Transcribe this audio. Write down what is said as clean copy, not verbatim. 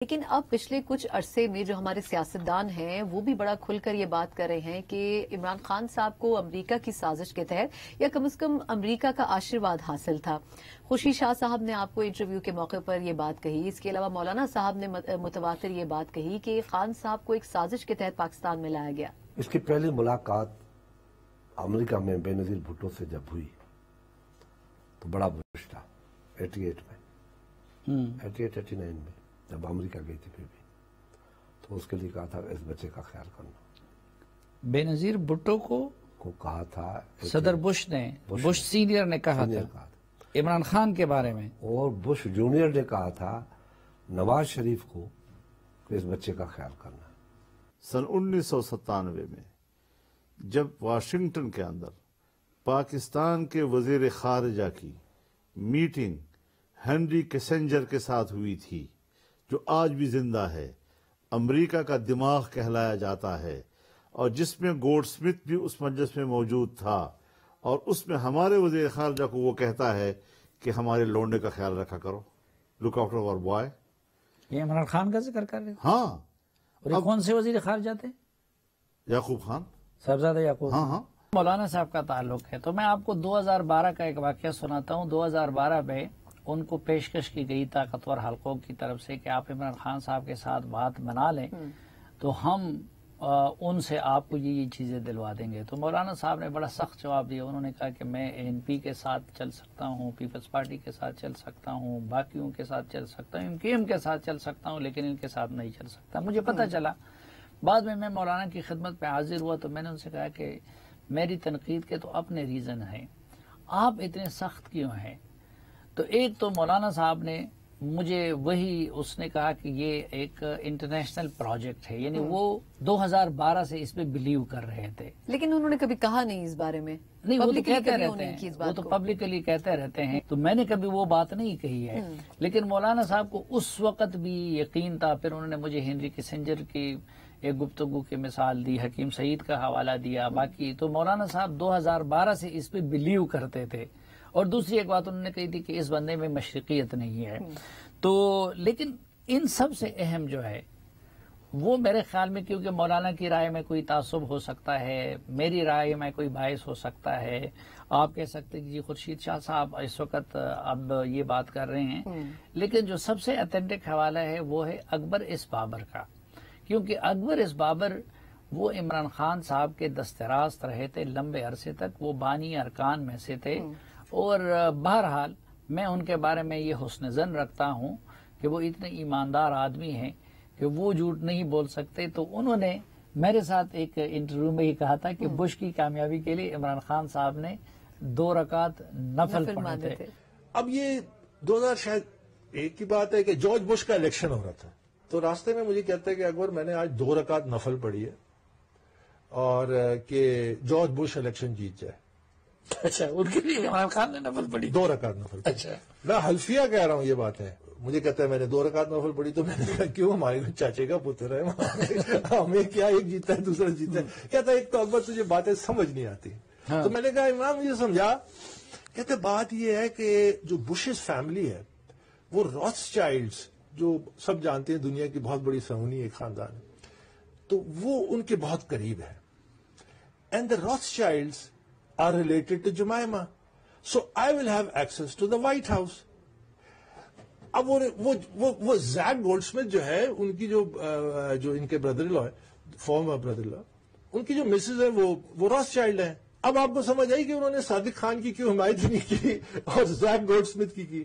لیکن اب پچھلے کچھ عرصے میں جو ہمارے سیاستدان ہیں وہ بھی بڑا کھل کر یہ بات کر رہے ہیں کہ عمران خان صاحب کو امریکہ کی سازش کے تحت یا کم از کم امریکہ کا آشیرواد حاصل تھا۔ خوشی شاہ صاحب نے آپ کو انٹرویو کے موقع پر یہ بات کہی۔ اس کے علاوہ مولانا صاحب نے متواتر یہ بات کہی کہ خان صاحب کو ایک سازش کے تحت پاکستان میں لایا گیا۔ اس کی پہلی ملاقات امریکہ میں بے نظیر بھٹو سے جب ہوئی تو بڑا بش تھا 88 میں 89 میں جب امریکہ گئی تھی پھر بھی تو اس کے لیے کہا تھا اس بچے کا خیال کرنا۔ بے نظیر بھٹو کو کہا تھا صدر بش سینئر نے کہا تھا عمران خان کے بارے میں، اور بش جونیئر نے کہا تھا نواز شریف کو کہ اس بچے کا خیال کرنا۔ سن 1997 میں جب واشنگٹن کے اندر پاکستان کے وزیر خارجہ کی میٹنگ ہنری کسنجر کے ساتھ ہوئی تھی، جو آج بھی زندہ ہے، امریکہ کا دماغ کہلایا جاتا ہے، اور جس میں گولڈ سمتھ بھی اس مجلس میں موجود تھا، اور اس میں ہمارے وزیر خارجہ کو وہ کہتا ہے کہ ہمارے لونڈے کا خیال رکھا کرو، لک آفٹر اور بوائے۔ یہ عمران خان کا ذکر کر رہے ہیں؟ ہاں۔ اور یہ کون سے وزیر خارجہ تھے؟ یعقوب خان، صاحبزادہ یعقوب۔ ہاں۔ مولانا صاحب کا تعلق ہے تو میں آپ کو 2012 کا ایک واقعہ سناتا ہوں۔ 2012 میں ان کو پیشکش کی گئی طاقتور حلقوں کی طرف سے کہ آپ عمران خان صاحب کے ساتھ بات بنا لیں تو ہم ان سے آپ کو یہ چیزیں دلوا دیں گے۔ تو مولانا صاحب نے بڑا سخت جواب دیا۔ انہوں نے کہا کہ میں ANP کے ساتھ چل سکتا ہوں، پیپلز پارٹی کے ساتھ چل سکتا ہوں، باقیوں کے ساتھ چل سکتا ہوں، MKM کے ساتھ چل سکتا ہوں، لیکن ان کے ساتھ نہیں چل سکتا۔ مجھے پتہ چلا بعد میں مولانا کی خدمت پہ حاضر ہوا تو میں نے ان سے کہا کہ میری تنقید کے تو اپنے ریزن ہیں، آپ اتنے سخت کیوں ہیں؟ تو ایک تو مولانا صاحب نے مجھے اس نے کہا کہ یہ ایک انٹرنیشنل پروجیکٹ ہے، یعنی وہ 2012 سے اس پہ بلیو کر رہے تھے، لیکن انہوں نے کبھی کہا نہیں اس بارے میں۔ نہیں، وہ تو کہتے رہتے ہیں، وہ تو پبلکلی کہتے رہتے ہیں، تو میں نے کبھی وہ بات نہیں کہی ہے۔ لیکن مولانا صاحب کو اس وقت بھی یقین تھا۔ پھر انہوں نے مجھے ہنری کسنجر کی ایک گفتگو کی مثال دی، حکیم سعید کا حوالہ دیا، باقی تو مولانا صاحب 2012 سے اس پہ بلیو کرتے تھے۔ اور دوسری ایک بات انہوں نے کہی تھی کہ اس بندے میں مشرقیت نہیں ہے۔ تو لیکن ان سب سے اہم جو ہے وہ میرے خیال میں، کیونکہ مولانا کی رائے میں کوئی تعصب ہو سکتا ہے، میری رائے میں کوئی باعث ہو سکتا ہے، آپ کہہ سکتے کہ جی خورشید شاہ صاحب اس وقت اب یہ بات کر رہے ہیں، لیکن جو سب سے اتھینٹک حوالہ ہے وہ ہے اکبر اس بابر کا، کیونکہ اکبر اس بابر وہ عمران خان صاحب کے دستراست رہے تھے لمبے عرصے تک، وہ بانی ارکان میں سے تھے، اور بہرحال میں ان کے بارے میں یہ حسن ظن رکھتا ہوں کہ وہ اتنے ایماندار آدمی ہیں کہ وہ جھوٹ نہیں بول سکتے۔ تو انہوں نے میرے ساتھ ایک انٹرویو میں ہی کہا تھا کہ بش کی کامیابی کے لیے عمران خان صاحب نے 2 رکعت نفل پڑھے تھے۔ اب یہ 2001 کی بات ہے کہ جارج بش کا الیکشن ہو رہا تھا، تو راستے میں مجھے کہتا ہے کہ اکبر میں نے آج 2 رکعت نفل پڑھی ہے اور کہ جارج بش الیکشن جیت جائے۔ اچھا، ان کے لیے عمران خان نے نفل پڑھی؟ 2 رکعت نفل پڑھی۔ اچھا، میں حلفیہ کہہ رہا ہوں یہ بات ہے۔ مجھے کہتا ہے میں نے 2 رکعت نفل پڑھی، تو میں نے کہا کیوں، ہمارے چاچے کا پتر ہے، ہمیں کیا ایک جیتا ہے دوسرا جیتا ہے۔ کہتا ہے ایک تو اکبر تجھے باتیں سمجھ نہیں آتی۔ تو میں نے کہا عمران مجھے سمجھا۔ کہتے بات یہ ہے کہ جو بشز فیملی ہے وہ روتھ چائلڈز، جو سب جانتے ہیں دنیا کی بہت بڑی سہونی ایک خاندان ہے، تو وہ ان کے بہت قریب ہے، and the Rothschilds are related to Jemima. So I will have access to the White House. اب وہ زیک گولڈ سمتھ جو ہے، ان کی جو ان کے بردر لا ہے، فارمر بردر لا، ان کی جو مسز ہے وہ روتھ چائلڈ ہیں۔ اب آپ کو سمجھ آئی کہ انہوں نے صادق خان کی کیوں حمایت نہیں کی اور زیک گولڈ سمتھ کی